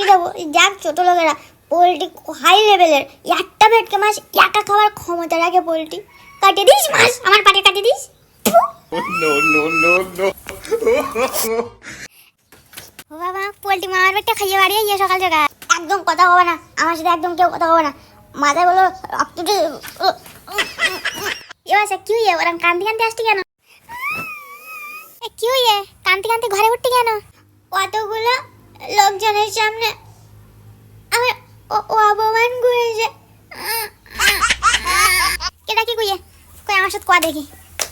দেবো। দেখ ছোট লোকেরা পোলট্রি হাই লেভেলের, একটা ভেটকি মাছ একা খাওয়ার ক্ষমতা রাখে পোলট্রি। কাটিয়ে দিস মাছ, আমার পাটে কাটিয়ে দিস। ও বাবা, পোলট্রি মামার পেটটা খাইয়ে বাড়িয়ে গিয়ে সকাল সকাল একদম কথা হবে না আমার সাথে, একদম কেউ কথা হবে না। মাথায় বলো এবার কি হইয়ে ওরা কান্তি কান্তি আসছি কেন? কি হইয়ে কান্তি কান্তি ঘরে উঠতে কেন? অতগুলো লোকজনের সামনে আমার অপমান করেছে। কেটা কি কইয়ে কই আমার সাথে কোয়া দেখি,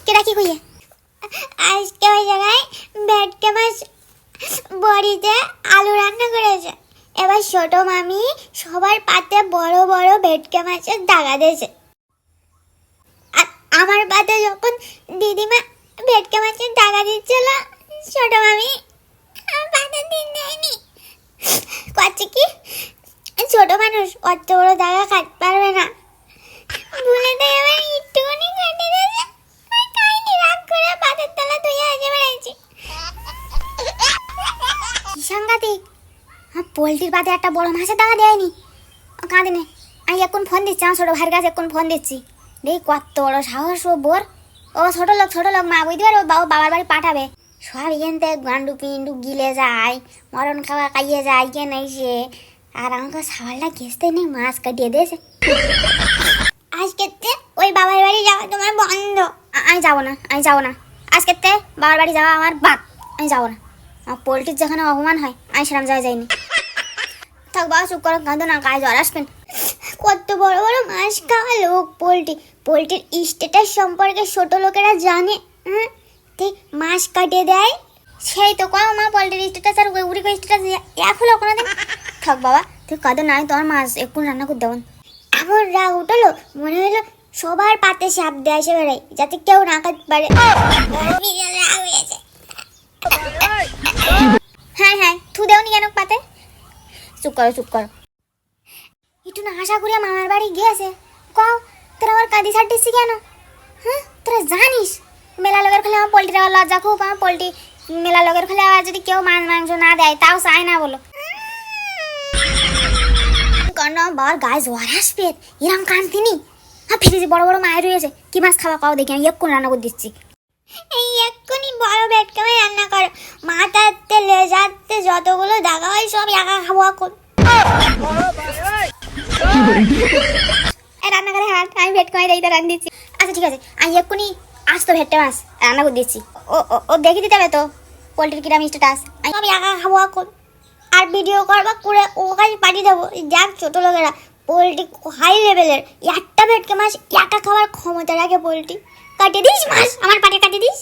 কেটা কি কইয়ে? আজকে ওই জায়গায় ভেটকি মাছ বড়িতে আলু রান্না করেছে। এবার ছোট মামি সবার পাতে বড় বড় ভেটকি মাছের দাগা দিয়েছে। আর আমার পাতে যখন দিদিমা ভেটকি মাছের দাগা দিচ্ছিল, ছোট মামি আমার পাতে দিন দেয়নি। করছে কি, ছোট মানুষ অত বড় দাগা খাতে পারবে না, ভুলে তাই আমার একটুখানি কেটে দিয়েছে। খাইনি, রাগ করে পাতের তলা ধুয়ে আজে বেড়াইছি। কি সাংঘাতিক, পোলট্রির পাতে একটা বড় মাছের দাগা দেয়নি। কাঁদে নে, আমি এখন ফোন দিচ্ছি আমার ছোটো ভাইয়ের কাছে, এখন ফোন দিচ্ছি। দেখি কত বড় সাহস ও বোর। ও ছোট লোক মা বুঝতে পারে, ও বাবার বাড়ি পাঠাবে। সব এখান থেকে গান্ডু পিন্ডু গিলে যায়, মরণ খাওয়া খাইয়ে যায়, কেন এসে আর আমাকে সাবালটা ঘেসতে নেই, মাছ কাটিয়ে দিয়েছে। আজকে ওই বাবার বাড়ি যাওয়া তোমার বন্ধ। আমি যাবো না আজকে বাবার বাড়ি যাওয়া আমার বাদ। আমি যাবো না, আমার পোলট্রির যেখানে অপমান হয় আমি সেরকম জায়গায় যাইনি। থাক বাবা, চুপ করো, কাঁদো না, গায়ে জ্বর আসবেন। কত বড় বড় মাছ খাওয়া লোক পোলট্রির স্ট্যাটাস সম্পর্কে ছোট লোকেরা জানে। ঠিক মাছ কাটিয়ে দেয়, সেই তো কম মা পোলট্রির স্ট্যাটাস আর উড়ি স্ট্যাটাস এক হলো কোনোদিন। থাক বাবা, তুই কাঁদো না, তোমার মাছ একটু রান্না করে দেবেন। এমন রাগ উঠলো, মনে হলো সবার পাতে সাপ দেয় এসে বেড়াই, যাতে কেউ না খাতে পারে। হ্যাঁ থু দেওনি কেন পাতে? চুপ করো। একটু না আশা করি মামার বাড়ি গিয়েছে। কও তোরা আবার কাঁদি ছাড়তেছি কেন? তোরা জানিস মেলা লোকের খেলে আমার পোলট্রি আবার লজ্জা খুব। আমার পোলট্রি মেলা লোকের খেলে আবার যদি কেউ মাংস না দেয় তাও চায় না বলো। বাবার গায়ে জ্বর আসবে, এরম কাঁদতিনি। ফ্রিজে বড় বড় মায়ের রয়েছে, কি মাছ খাওয়া খাও দেখি, আমি এক্ষুনি রান্না করে দিচ্ছি। এই এক্ষুনি বড় ভেটকি মাছ রান্না করো, মাথাতে লেজাতে যতগুলো দাগা হয় সব একা খাবো এখন। রান্না করে হাত, আমি ভেটকি মাছ এইটা রান্না দিচ্ছি। আচ্ছা ঠিক আছে, আমি এক্ষুনি আসতো ভেটকি মাছ রান্না করে দিচ্ছি। ও দেখে দিতে হবে তো পোলট্রির কিরাম স্ট্যাটাস, আমি সব একা খাবো এখন। আর ভিডিও করবা করে ও কাছে পাঠিয়ে দেবো। দেখ ছোট লোকেরা পোলট্রি হাই লেভেলের, একটা ভেটকি মাছ একা খাওয়ার ক্ষমতা রাখে পোলট্রি। কাটিয়ে দিস মাছ, আমার পাটে কাটিয়ে দিস।